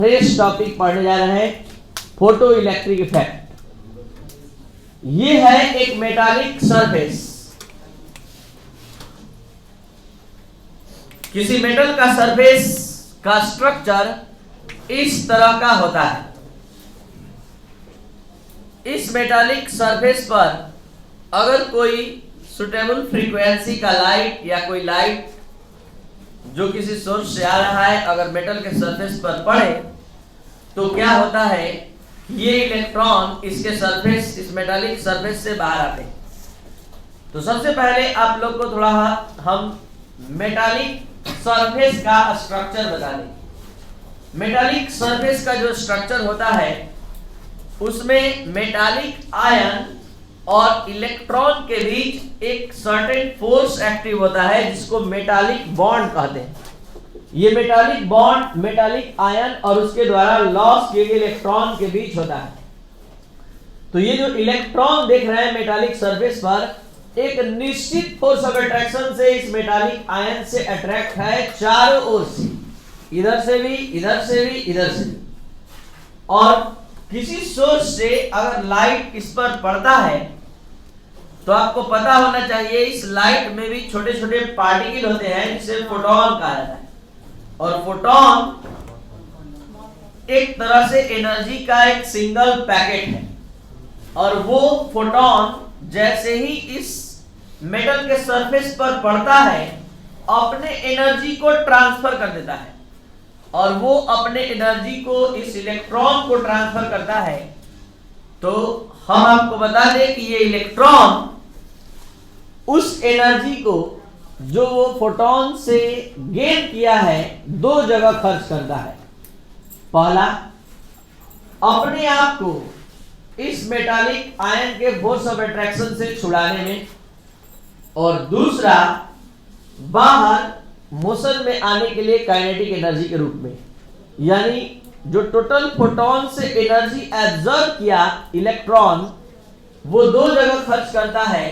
Fresh topic पढ़ने जा रहे हैं, फोटो इलेक्ट्रिक इफेक्ट। ये है एक मेटालिक सरफेस। किसी मेटल का सरफेस का स्ट्रक्चर इस तरह का होता है। इस मेटालिक सरफेस पर अगर कोई सुटेबल फ्रीक्वेंसी का लाइट या कोई लाइट जो किसी सोर्स से आ रहा है अगर मेटल के सरफेस पर पड़े तो क्या होता है, ये इलेक्ट्रॉन इसके सरफेस, इस मेटालिक सरफेस से बाहर आते हैं। तो सबसे पहले आप लोग को थोड़ा हम मेटालिक सरफेस का स्ट्रक्चर बता दें। मेटालिक सरफेस का जो स्ट्रक्चर होता है उसमें मेटालिक आयन और इलेक्ट्रॉन के बीच एक सर्टेन फोर्स एक्टिव होता है जिसको मेटालिक बॉन्ड कहते हैं। ये मेटालिक बॉन्ड मेटालिक आयन और उसके द्वारा लॉस किए गए इलेक्ट्रॉन के बीच होता है। तो ये जो इलेक्ट्रॉन देख रहे हैं मेटालिक सरफेस पर एक निश्चित फोर्स ऑफ अट्रैक्शन से इस मेटालिक आयन से अट्रैक्ट है चारों ओर से, इधर से भी, इधर से भी, इधर से भी। और किसी सोर्स से अगर लाइट इस पर पड़ता है तो आपको पता होना चाहिए इस लाइट में भी छोटे छोटे पार्टिकल होते हैं जिसे फोटोन कहा जाता है। और फोटोन एक तरह से एनर्जी का एक सिंगल पैकेट है और वो फोटोन जैसे ही इस मेटल के सरफेस पर पड़ता है अपने एनर्जी को ट्रांसफर कर देता है और वो अपने एनर्जी को इस इलेक्ट्रॉन को ट्रांसफर करता है। तो हम आपको बता दें कि ये इलेक्ट्रॉन उस एनर्जी को जो वो फोटोन से गेन किया है दो जगह खर्च करता है। पहला, अपने आप को इस मेटालिक आयन के फोर्स ऑफ अट्रैक्शन से छुड़ाने में, और दूसरा बाहर मोशन में आने के लिए काइनेटिक एनर्जी के रूप में। यानी जो टोटल फोटोन से एनर्जी एब्जॉर्ब किया इलेक्ट्रॉन वो दो जगह खर्च करता है।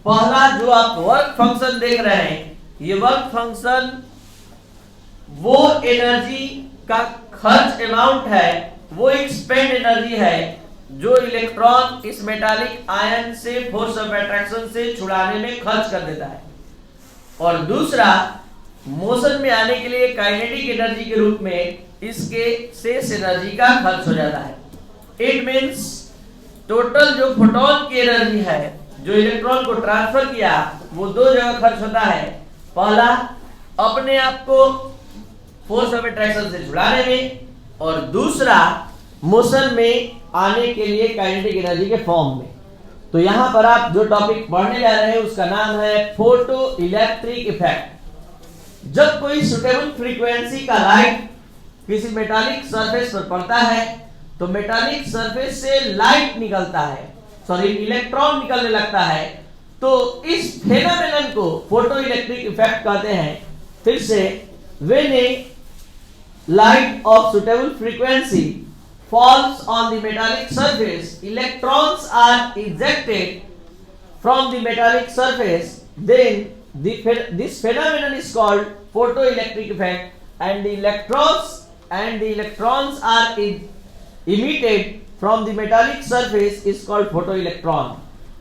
पहला जो आप वर्क फंक्शन देख रहे हैं, ये वर्क फंक्शन वो एनर्जी का खर्च अमाउंट है, वो एक स्पेंड एनर्जी है जो इलेक्ट्रॉन इस मेटालिक आयन से फोर्स ऑफ अट्रैक्शन से छुड़ाने में खर्च कर देता है। और दूसरा मोशन में आने के लिए काइनेटिक एनर्जी के रूप में इसके शेष एनर्जी का खर्च हो जाता है। इट मींस टोटल जो फोटोन की एनर्जी है जो इलेक्ट्रॉन को ट्रांसफर किया वो दो जगह खर्च होता है। पहला अपने आप को फोर्स ऑफ अट्रैक्शन से छुड़ाने में, और दूसरा मोशन में आने के लिए काइनेटिक एनर्जी के फॉर्म में। तो यहां पर आप जो टॉपिक पढ़ने जा रहे हैं उसका नाम है फोटो इलेक्ट्रिक इफेक्ट। जब कोई सुटेबल फ्रीक्वेंसी का लाइट किसी मेटालिक सरफेस पर पड़ता है तो मेटालिक सरफेस से लाइट निकलता है, इलेक्ट्रॉन निकलने लगता है। तो इस फेनोमेनन को फोटो इलेक्ट्रिक इफेक्ट कहते हैं। फिर से, when A light of suitable frequency falls on the metallic surface, electrons are ejected from the metallic surface, then this phenomenon is called photoelectric effect, and the electrons are emitted from the metallic surface is called photoelectron।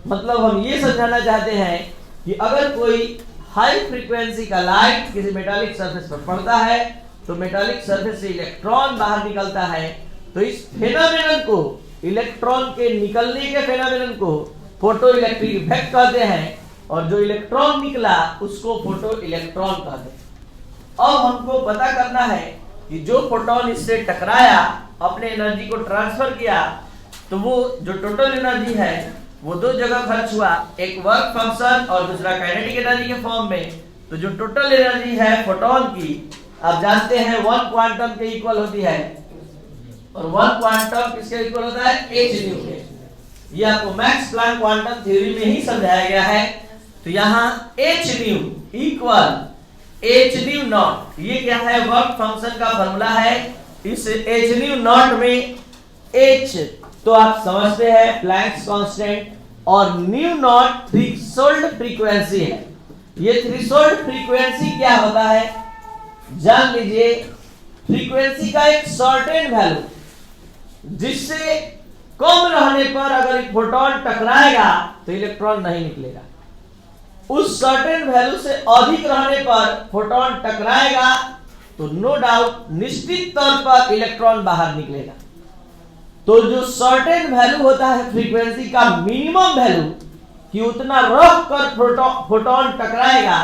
मतलब हम ये समझाना चाहते हैं कि अगर कोई high frequency का लाइट किसी मेटालिक सरफेस पर पड़ता है तो मेटालिक सरफेस से इलेक्ट्रॉन बाहर निकलता है। तो इस फेनोमेनन को, इलेक्ट्रॉन के निकलने के फेनोमेनन को फोटो इलेक्ट्रिक इफेक्ट कहते हैं, और जो इलेक्ट्रॉन निकला उसको फोटो इलेक्ट्रॉन कहते हैं। अब हमको पता करना है कि जो फोटोन इससे टकराया, अपने एनर्जी को ट्रांसफर किया, तो वो जो टोटल एनर्जी है वो दो जगह खर्च हुआ, एक वर्क फंक्शन और दूसरा काइनेटिक एनर्जी के फॉर्म में। तो जो टोटल एनर्जी है फोटोन की, आप जानते हैं 1 क्वांटम के इक्वल होती है, और 1 क्वांटम किसके इक्वल होता है, h न्यू के। ये आपको मैक्स प्लैंक क्वांटम थ्योरी में ही समझाया गया है। तो यहाँ h new equal h new not, ये क्या है, वर्क फंक्शन का फार्मूला है। इस h न्यू नॉट में h तो आप समझते हैं प्लैंक्स कांस्टेंट, और न्यू नॉट थ्रेशोल्ड फ्रीक्वेंसी है। ये थ्रेशोल्ड फ्रीक्वेंसी क्या होता है जान लीजिए। फ्रीक्वेंसी का एक सर्टेन वैल्यू जिससे कम रहने पर अगर एक फोटोन टकराएगा तो इलेक्ट्रॉन नहीं निकलेगा, उस सर्टेन वैल्यू से अधिक रहने पर फोटोन टकराएगा तो नो डाउट निश्चित तौर पर इलेक्ट्रॉन बाहर निकलेगा। तो जो सर्टेन वैल्यू होता है फ्रीक्वेंसी का मिनिमम वैल्यू कि उतना रख कर फोटोन टकराएगा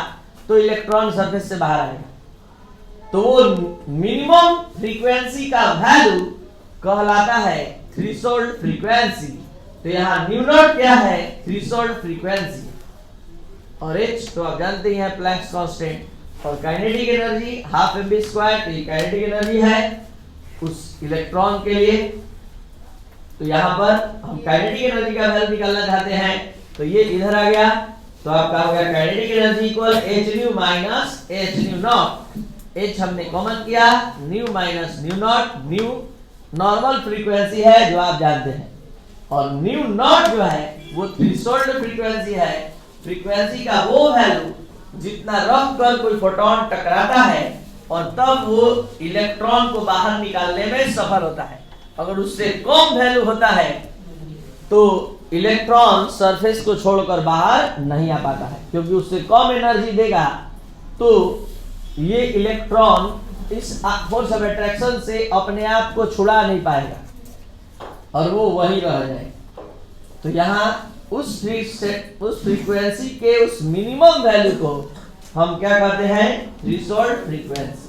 तो इलेक्ट्रॉन सरफेस से बाहर आएगा, तो वो मिनिमम फ्रीक्वेंसी का वैल्यू कहलाता है थ्रेशोल्ड फ्रीक्वेंसी। तो यहाँ न्यू नॉट क्या है? Threshold frequency. और H तो आप जानते ही हैं प्लैंक्स कांस्टेंट। और kinetic energy half mv square, तो ये काइनेटिक एनर्जी है उस इलेक्ट्रॉन के लिए। तो यहाँ पर हम काइनेटिक एनर्जी का वैल्यू निकालना चाहते हैं, तो ये इधर आ गया, तो आपका हो गया kinetic energy equal h new minus h new not. h हमने कॉमन किया, new minus new not. New normal frequency है जो आप जानते हैं, और न्यू नॉट जो है वो थ्रेशोल्ड फ्रीक्वेंसी है। फ्रीक्वेंसी का वो वैल्यू जितना रख कर कोई फोटोन टकराता है और तब वो इलेक्ट्रॉन को बाहर निकालने में सफल होता है। अगर उससे कम वैल्यू होता है तो इलेक्ट्रॉन सरफेस को छोड़कर बाहर नहीं आ पाता है, क्योंकि उससे कम एनर्जी देगा तो ये इलेक्ट्रॉन इस फोर्स ऑफ अट्रैक्शन से अपने आप को छुड़ा नहीं पाएगा और वो वहीं रह जाएगा। तो यहाँ उस फ्रीक्वेंसी के उस मिनिमम वैल्यू को हम क्या कहते हैं? Threshold frequency.